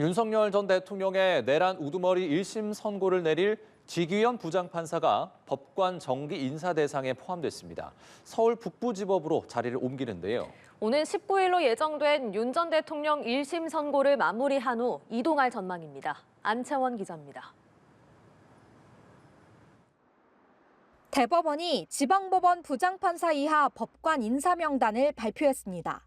윤석열 전 대통령의 내란 우두머리 1심 선고를 내릴 지규현 부장판사가 법관 정기 인사 대상에 포함됐습니다. 서울 북부지법으로 자리를 옮기는데요. 오는 19일로 예정된 윤 전 대통령 1심 선고를 마무리한 후 이동할 전망입니다. 안채원 기자입니다. 대법원이 지방법원 부장판사 이하 법관 인사 명단을 발표했습니다.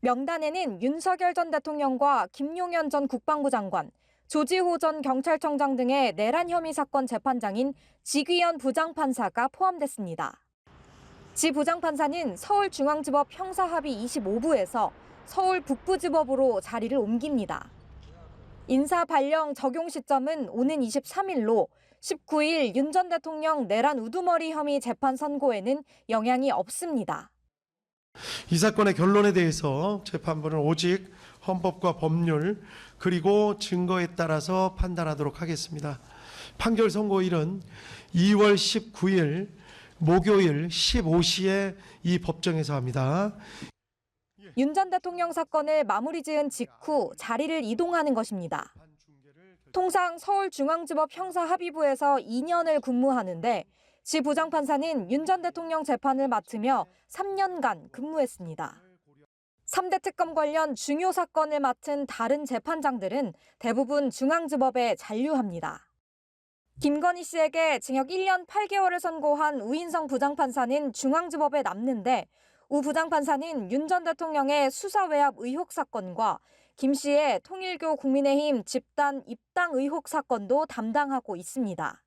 명단에는 윤석열 전 대통령과 김용현 전 국방부 장관, 조지호 전 경찰청장 등의 내란 혐의 사건 재판장인 지규현 부장판사가 포함됐습니다. 지 부장판사는 서울중앙지법 형사합의 25부에서 서울 북부지법으로 자리를 옮깁니다. 인사 발령 적용 시점은 오는 23일로 19일 윤 전 대통령 내란 우두머리 혐의 재판 선고에는 영향이 없습니다. 이 사건의 결론에 대해서 재판부는 오직 헌법과 법률 그리고 증거에 따라서 판단하도록 하겠습니다. 판결 선고일은 2월 19일 목요일 15시에 이 법정에서 합니다. 윤 전 대통령 사건을 마무리 지은 직후 자리를 이동하는 것입니다. 통상 서울중앙지법 형사합의부에서 2년을 근무하는데 지 부장판사는 윤 전 대통령 재판을 맡으며 3년간 근무했습니다. 3대 특검 관련 중요 사건을 맡은 다른 재판장들은 대부분 중앙지법에 잔류합니다. 김건희 씨에게 징역 1년 8개월을 선고한 우인성 부장판사는 중앙지법에 남는데 우 부장판사는 윤 전 대통령의 수사 외압 의혹 사건과 김 씨의 통일교 국민의힘 집단 입당 의혹 사건도 담당하고 있습니다.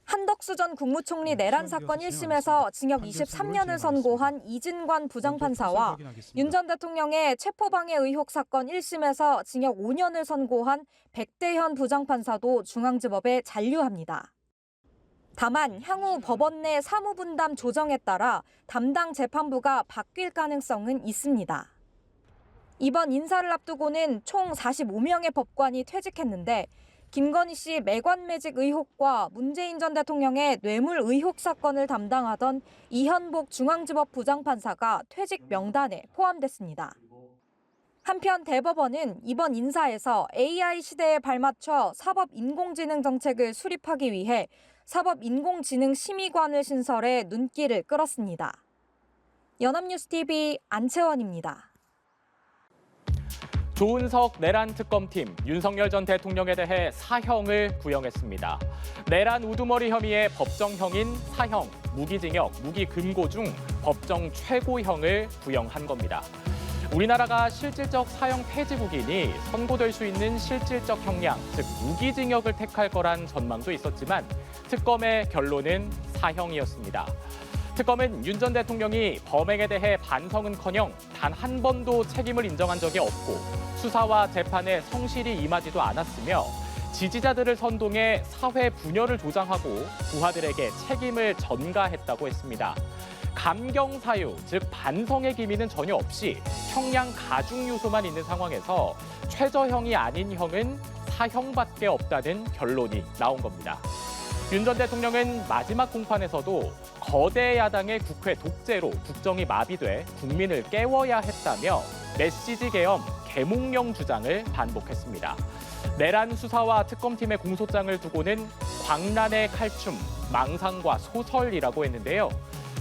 한덕수 전 국무총리 내란 사건 1심에서 징역 23년을 선고한 이진관 부장판사와 윤 전 대통령의 체포방해 의혹 사건 1심에서 징역 5년을 선고한 백대현 부장판사도 중앙지법에 잔류합니다. 다만 향후 법원 내 사무분담 조정에 따라 담당 재판부가 바뀔 가능성은 있습니다. 이번 인사를 앞두고는 총 45명의 법관이 퇴직했는데 김건희 씨 매관매직 의혹과 문재인 전 대통령의 뇌물 의혹 사건을 담당하던 이현복 중앙지법 부장판사가 퇴직 명단에 포함됐습니다. 한편 대법원은 이번 인사에서 AI 시대에 발맞춰 사법인공지능 정책을 수립하기 위해 사법인공지능심의관을 신설해 눈길을 끌었습니다. 연합뉴스TV 안채원입니다. 조은석 내란 특검팀 윤석열 전 대통령에 대해 사형을 구형했습니다. 내란 우두머리 혐의의 법정형인 사형, 무기징역, 무기금고 중 법정 최고형을 구형한 겁니다. 우리나라가 실질적 사형 폐지국이니 선고될 수 있는 실질적 형량, 즉 무기징역을 택할 거란 전망도 있었지만 특검의 결론은 사형이었습니다. 특검은 윤 전 대통령이 범행에 대해 반성은커녕 단 한 번도 책임을 인정한 적이 없고 수사와 재판에 성실히 임하지도 않았으며 지지자들을 선동해 사회 분열을 조장하고 부하들에게 책임을 전가했다고 했습니다. 감경 사유, 즉 반성의 기미는 전혀 없이 형량 가중 요소만 있는 상황에서 최저형이 아닌 형은 사형밖에 없다는 결론이 나온 겁니다. 윤 전 대통령은 마지막 공판에서도 거대 야당의 국회 독재로 국정이 마비돼 국민을 깨워야 했다며 메시지 계엄, 계몽령 주장을 반복했습니다. 내란 수사와 특검팀의 공소장을 두고는 광란의 칼춤, 망상과 소설이라고 했는데요.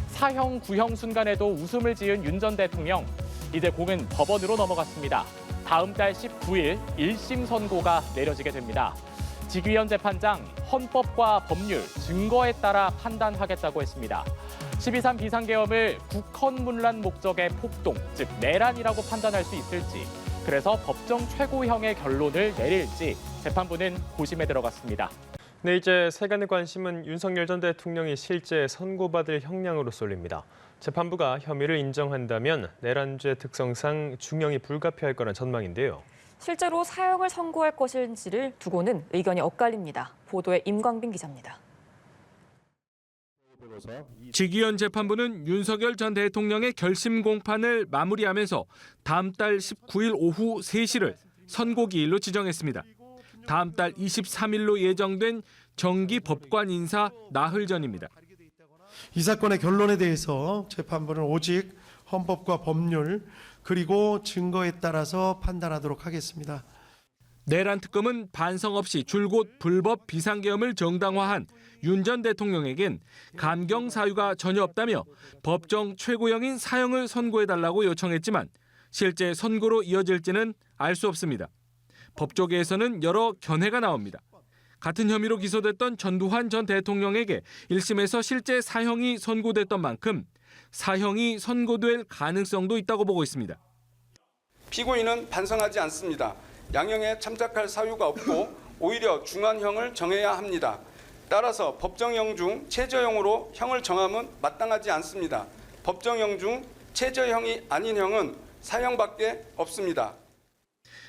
사형 구형 순간에도 웃음을 지은 윤 전 대통령, 이제 공은 법원으로 넘어갔습니다. 다음 달 19일 1심 선고가 내려지게 됩니다. 지규현 재판장, 헌법과 법률, 증거에 따라 판단하겠다고 했습니다. 12.3 비상계엄을 국헌문란 목적의 폭동, 즉 내란이라고 판단할 수 있을지, 그래서 법정 최고형의 결론을 내릴지 재판부는 고심에 들어갔습니다. 네, 이제 세간의 관심은 윤석열 전 대통령이 실제 선고받을 형량으로 쏠립니다. 재판부가 혐의를 인정한다면 내란죄 특성상 중형이 불가피할 거란 전망인데요. 실제로 사형을 선고할 것인지를 두고는 의견이 엇갈립니다. 보도에 임광빈 기자입니다. 지규현 재판부는 윤석열 전 대통령의 결심 공판을 마무리하면서 다음 달 19일 오후 3시를 선고기일로 지정했습니다. 다음 달 23일로 예정된 정기 법관 인사 나흘 전입니다. 이 사건의 결론에 대해서 재판부는 오직 헌법과 법률 그리고 증거에 따라서 판단하도록 하겠습니다. 내란 특검은 반성 없이 줄곧 불법 비상계엄을 정당화한 윤 전 대통령에겐 감경 사유가 전혀 없다며 법정 최고형인 사형을 선고해달라고 요청했지만 실제 선고로 이어질지는 알 수 없습니다. 법조계에서는 여러 견해가 나옵니다. 같은 혐의로 기소됐던 전두환 전 대통령에게 1심에서 실제 사형이 선고됐던 만큼 사형이 선고될 가능성도 있다고 보고 있습니다. 피고인은 반성하지 않습니다. 양형에 참작할 사유가 없고 오히려 중한형을 정해야 합니다. 따라서 법정형 중 최저형으로 형을 정함은 마땅하지 않습니다. 법정형 중 최저형이 아닌 형은 사형밖에 없습니다.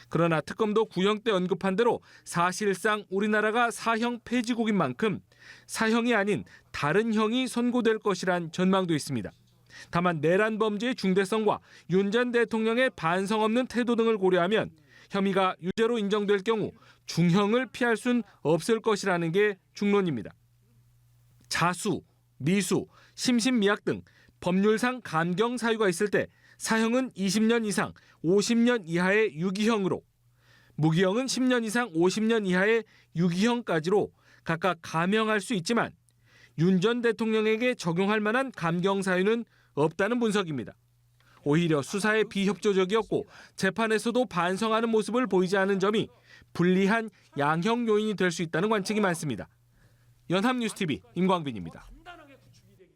그러나 특검도 구형 때 언급한 대로 사실상 우리나라가 사형 폐지국인 만큼 사형이 아닌 다른 형이 선고될 것이란 전망도 있습니다. 다만 내란 범죄의 중대성과 윤 전 대통령의 반성 없는 태도 등을 고려하면 혐의가 유죄로 인정될 경우 중형을 피할 순 없을 것이라는 게 중론입니다. 자수, 미수, 심신미약 등 법률상 감경 사유가 있을 때 사형은 20년 이상 50년 이하의 유기형으로, 무기형은 10년 이상 50년 이하의 유기형까지로 각각 감형할 수 있지만 윤 전 대통령에게 적용할 만한 감경 사유는 없다는 분석입니다. 오히려 수사에 비협조적이었고 재판에서도 반성하는 모습을 보이지 않은 점이 불리한 양형 요인이 될 수 있다는 관측이 많습니다. 연합뉴스TV 임광빈입니다.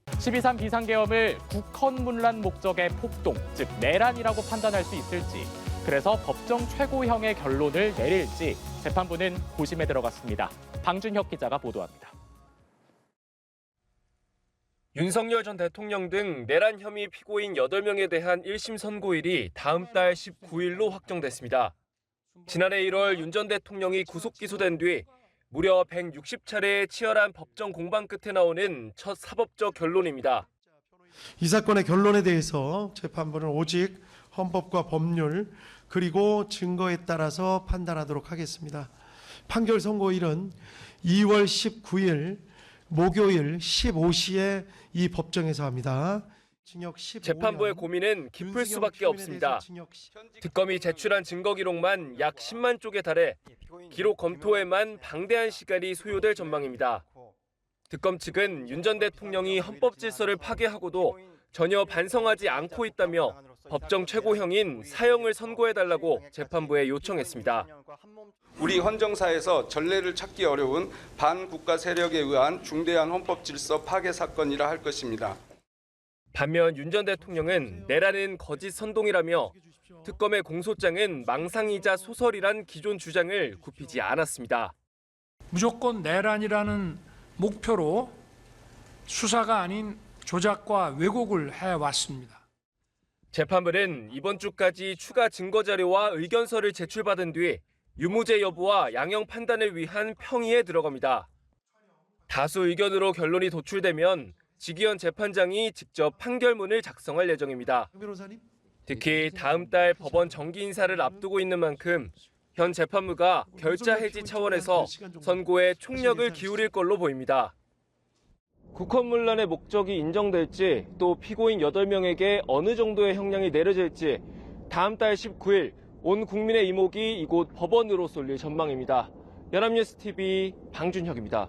12.3 비상계엄을 국헌문란 목적의 폭동, 즉 내란이라고 판단할 수 있을지, 그래서 법정 최고형의 결론을 내릴지 재판부는 고심에 들어갔습니다. 방준혁 기자가 보도합니다. 윤석열 전 대통령 등 내란 혐의 피고인 8명에 대한 1심 선고일이 다음 달 19일로 확정됐습니다. 지난해 1월 윤 전 대통령이 구속 기소된 뒤 무려 160차례의 치열한 법정 공방 끝에 나오는 첫 사법적 결론입니다. 이 사건의 결론에 대해서 재판부는 오직 헌법과 법률 그리고 증거에 따라서 판단하도록 하겠습니다. 판결 선고일은 2월 19일 목요일 15시에 이 법정에서 합니다. 재판부의 고민은 깊을 수밖에 없습니다. 특검이 제출한 증거 기록만 약 10만 쪽에 달해 기록 검토에만 방대한 시간이 소요될 전망입니다. 특검 측은 윤 전 대통령이 헌법 질서를 파괴하고도 전혀 반성하지 않고 있다며 법정 최고형인 사형을 선고해달라고 재판부에 요청했습니다. 우리 헌정사에서 전례를 찾기 어려운 반국가 세력에 의한 중대한 헌법 질서 파괴 사건이라 할 것입니다. 반면 윤 전 대통령은 내란은 거짓 선동이라며 특검의 공소장은 망상이자 소설이란 기존 주장을 굽히지 않았습니다. 무조건 내란이라는 목표로 수사가 아닌 조작과 왜곡을 해왔습니다. 재판부는 이번 주까지 추가 증거 자료와 의견서를 제출받은 뒤 유무죄 여부와 양형 판단을 위한 평의에 들어갑니다. 다수 의견으로 결론이 도출되면 지기현 재판장이 직접 판결문을 작성할 예정입니다. 특히 다음 달 법원 정기 인사를 앞두고 있는 만큼 현 재판부가 결자 해지 차원에서 선고에 총력을 기울일 걸로 보입니다. 국헌문란의 목적이 인정될지 또 피고인 8명에게 어느 정도의 형량이 내려질지 다음 달 19일 온 국민의 이목이 이곳 법원으로 쏠릴 전망입니다. 연합뉴스TV 방준혁입니다.